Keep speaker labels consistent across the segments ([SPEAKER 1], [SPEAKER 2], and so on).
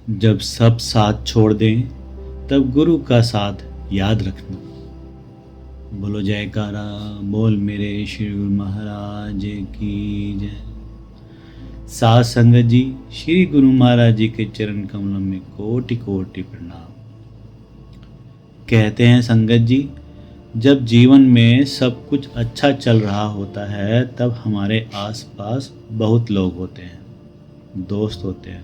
[SPEAKER 1] जब सब साथ छोड़ दें तब गुरु का साथ याद रखना। बोलो जयकारा बोल मेरे श्री गुरु महाराज की जय। साध संगत जी, श्री गुरु महाराज जी के चरण कमलों में कोटि कोटि प्रणाम। कहते हैं संगत जी, जब जीवन में सब कुछ अच्छा चल रहा होता है तब हमारे आसपास बहुत लोग होते हैं, दोस्त होते हैं,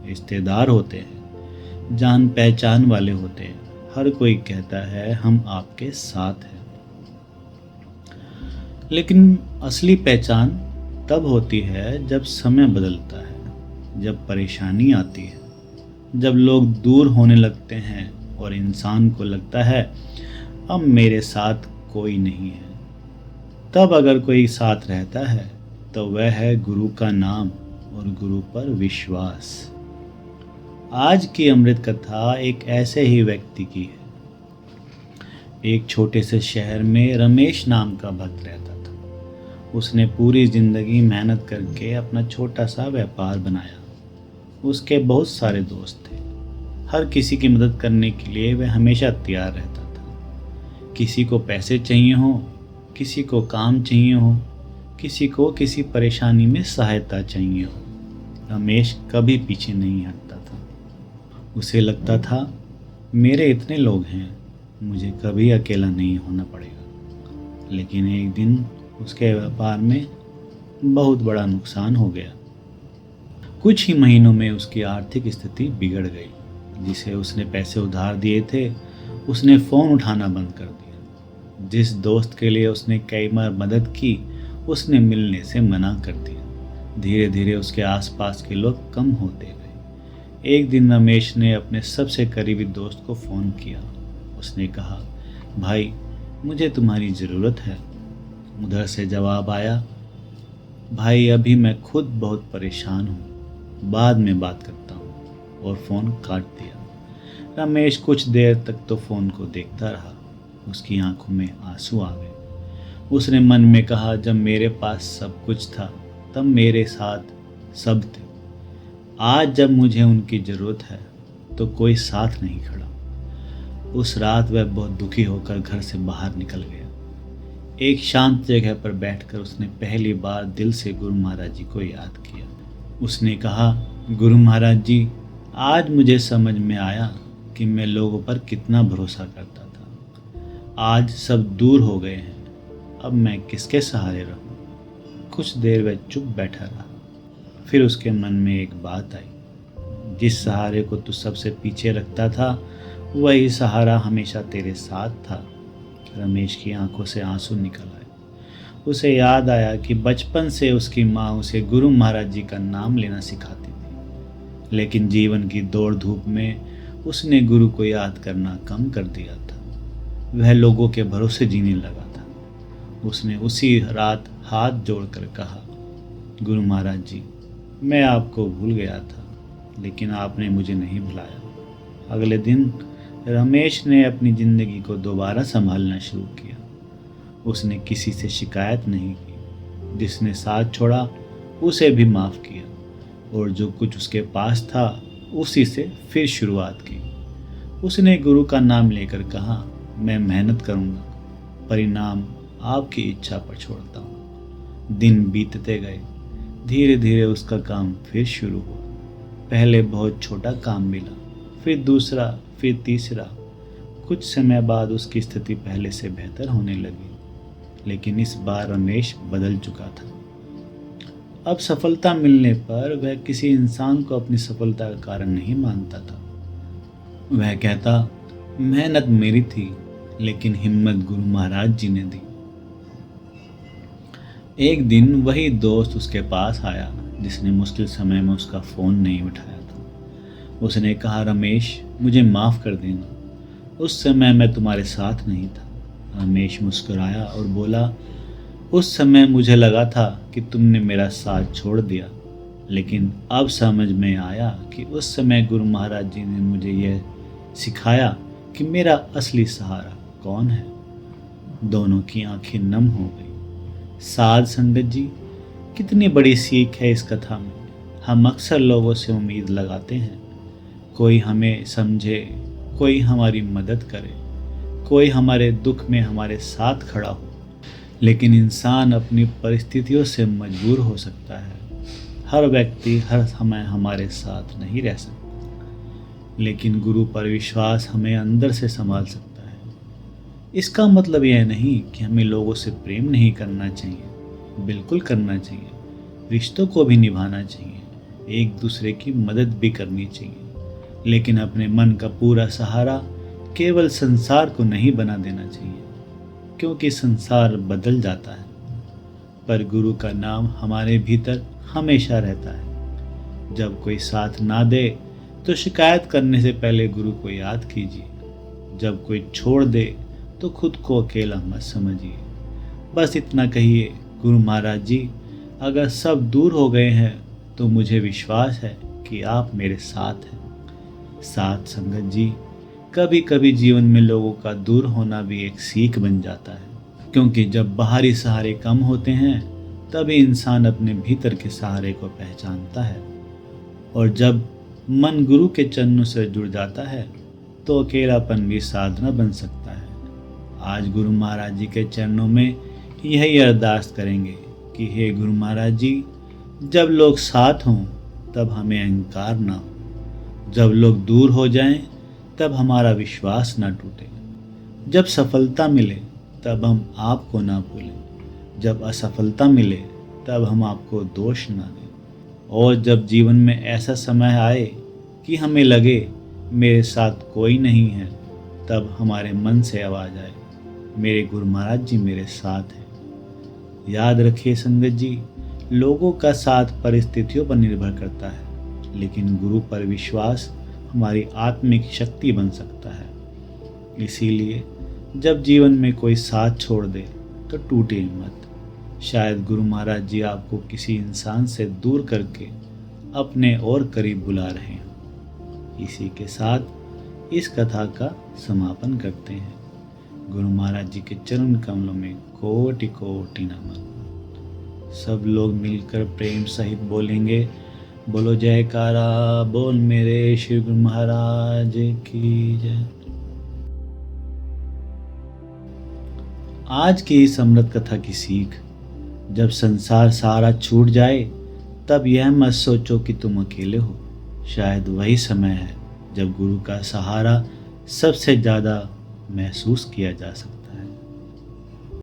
[SPEAKER 1] रिश्तेदार होते हैं, जान पहचान वाले होते हैं। हर कोई कहता है हम आपके साथ हैं। लेकिन असली पहचान तब होती है जब समय बदलता है, जब परेशानी आती है, जब लोग दूर होने लगते हैं और इंसान को लगता है अब मेरे साथ कोई नहीं है। तब अगर कोई साथ रहता है तो वह है गुरु का नाम और गुरु पर विश्वास। आज की अमृत कथा एक ऐसे ही व्यक्ति की है। एक छोटे से शहर में रमेश नाम का भक्त रहता था। उसने पूरी जिंदगी मेहनत करके अपना छोटा सा व्यापार बनाया। उसके बहुत सारे दोस्त थे। हर किसी की मदद करने के लिए वह हमेशा तैयार रहता था। किसी को पैसे चाहिए हो, किसी को काम चाहिए हो, किसी को किसी परेशानी में सहायता चाहिए हो, रमेश कभी पीछे नहीं हटता था। उसे लगता था मेरे इतने लोग हैं, मुझे कभी अकेला नहीं होना पड़ेगा। लेकिन एक दिन उसके व्यापार में बहुत बड़ा नुकसान हो गया। कुछ ही महीनों में उसकी आर्थिक स्थिति बिगड़ गई। जिसे उसने पैसे उधार दिए थे उसने फ़ोन उठाना बंद कर दिया। जिस दोस्त के लिए उसने कई बार मदद की उसने मिलने से मना कर दिया। धीरे धीरे उसके आसपास के लोग कम होते गए। एक दिन रमेश ने अपने सबसे करीबी दोस्त को फ़ोन किया। उसने कहा, भाई मुझे तुम्हारी ज़रूरत है। उधर से जवाब आया, भाई अभी मैं खुद बहुत परेशान हूँ, बाद में बात करता हूँ, और फ़ोन काट दिया। रमेश कुछ देर तक तो फ़ोन को देखता रहा। उसकी आंखों में आंसू आ गए। उसने मन में कहा, जब मेरे पास सब कुछ था तब मेरे साथ सब थे। आज जब मुझे उनकी ज़रूरत है तो कोई साथ नहीं खड़ा। उस रात वह बहुत दुखी होकर घर से बाहर निकल गया। एक शांत जगह पर बैठकर उसने पहली बार दिल से गुरु महाराज जी को याद किया। उसने कहा, गुरु महाराज जी, आज मुझे समझ में आया कि मैं लोगों पर कितना भरोसा करता था। आज सब दूर हो गए हैं, अब मैं किसके सहारे रहूं? कुछ देर वह चुप बैठा रहा। फिर उसके मन में एक बात आई, जिस सहारे को तू सबसे पीछे रखता था वही सहारा हमेशा तेरे साथ था। रमेश की आंखों से आंसू निकल आए। उसे याद आया कि बचपन से उसकी माँ उसे गुरु महाराज जी का नाम लेना सिखाती थी, लेकिन जीवन की दौड़ धूप में उसने गुरु को याद करना कम कर दिया था। वह लोगों के भरोसे जीने लगा था। उसने उसी रात हाथ जोड़कर कहा, गुरु महाराज जी, मैं आपको भूल गया था, लेकिन आपने मुझे नहीं भुलाया। अगले दिन रमेश ने अपनी ज़िंदगी को दोबारा संभालना शुरू किया। उसने किसी से शिकायत नहीं की। जिसने साथ छोड़ा उसे भी माफ़ किया, और जो कुछ उसके पास था उसी से फिर शुरुआत की। उसने गुरु का नाम लेकर कहा, मैं मेहनत करूँगा, परिणाम आपकी इच्छा पर छोड़ता हूँ। दिन बीतते गए। धीरे धीरे उसका काम फिर शुरू हुआ। पहले बहुत छोटा काम मिला, फिर दूसरा, फिर तीसरा। कुछ समय बाद उसकी स्थिति पहले से बेहतर होने लगी। लेकिन इस बार रमेश बदल चुका था। अब सफलता मिलने पर वह किसी इंसान को अपनी सफलता का कारण नहीं मानता था। वह कहता, मेहनत मेरी थी, लेकिन हिम्मत गुरु महाराज जी ने दी। एक दिन वही दोस्त उसके पास आया जिसने मुश्किल समय में उसका फ़ोन नहीं उठाया था। उसने कहा, रमेश मुझे माफ़ कर देना, उस समय मैं तुम्हारे साथ नहीं था। रमेश मुस्कुराया और बोला, उस समय मुझे लगा था कि तुमने मेरा साथ छोड़ दिया, लेकिन अब समझ में आया कि उस समय गुरु महाराज जी ने मुझे यह सिखाया कि मेरा असली सहारा कौन है। दोनों की आंखें नम हो गई। साध संगत जी, कितनी बड़ी सीख है इस कथा में। हम अक्सर लोगों से उम्मीद लगाते हैं, कोई हमें समझे, कोई हमारी मदद करे, कोई हमारे दुख में हमारे साथ खड़ा हो। लेकिन इंसान अपनी परिस्थितियों से मजबूर हो सकता है। हर व्यक्ति हर समय हमारे साथ नहीं रह सकता, लेकिन गुरु पर विश्वास हमें अंदर से संभाल सकता है। इसका मतलब यह नहीं कि हमें लोगों से प्रेम नहीं करना चाहिए, बिल्कुल करना चाहिए। रिश्तों को भी निभाना चाहिए, एक दूसरे की मदद भी करनी चाहिए, लेकिन अपने मन का पूरा सहारा केवल संसार को नहीं बना देना चाहिए, क्योंकि संसार बदल जाता है, पर गुरु का नाम हमारे भीतर हमेशा रहता है। जब कोई साथ ना दे तो शिकायत करने से पहले गुरु को याद कीजिए। जब कोई छोड़ दे तो खुद को अकेला मत समझिए। बस इतना कहिए, गुरु महाराज जी, अगर सब दूर हो गए हैं तो मुझे विश्वास है कि आप मेरे साथ हैं। साथ संगत जी, कभी कभी जीवन में लोगों का दूर होना भी एक सीख बन जाता है, क्योंकि जब बाहरी सहारे कम होते हैं तभी इंसान अपने भीतर के सहारे को पहचानता है। और जब मन गुरु के चरणों से जुड़ जाता है तो अकेलापन भी साधना बन सकता है। आज गुरु महाराज जी के चरणों में यही अरदास करेंगे कि हे गुरु महाराज जी, जब लोग साथ हों तब हमें अहंकार ना हो, जब लोग दूर हो जाएं तब हमारा विश्वास ना टूटे, जब सफलता मिले तब हम आपको ना भूलें, जब असफलता मिले तब हम आपको दोष ना दें, और जब जीवन में ऐसा समय आए कि हमें लगे मेरे साथ कोई नहीं है, तब हमारे मन से आवाज़ आए, मेरे गुरु महाराज जी मेरे साथ हैं। याद रखिए संगत जी, लोगों का साथ परिस्थितियों पर निर्भर करता है, लेकिन गुरु पर विश्वास हमारी आत्मिक शक्ति बन सकता है। इसीलिए जब जीवन में कोई साथ छोड़ दे तो टूटे मत। शायद गुरु महाराज जी आपको किसी इंसान से दूर करके अपने और करीब बुला रहे हैं। इसी के साथ इस कथा का समापन करते हैं। गुरु महाराज जी के चरण कमलों में कोटि कोटि नमन। सब लोग मिलकर प्रेम सहित बोलेंगे, बोलो जयकारा बोल मेरे श्री गुरु महाराज की जय। आज की इस अमृत कथा की सीख, जब संसार सारा छूट जाए तब यह मत सोचो कि तुम अकेले हो। शायद वही समय है जब गुरु का सहारा सबसे ज़्यादा महसूस किया जा सकता है।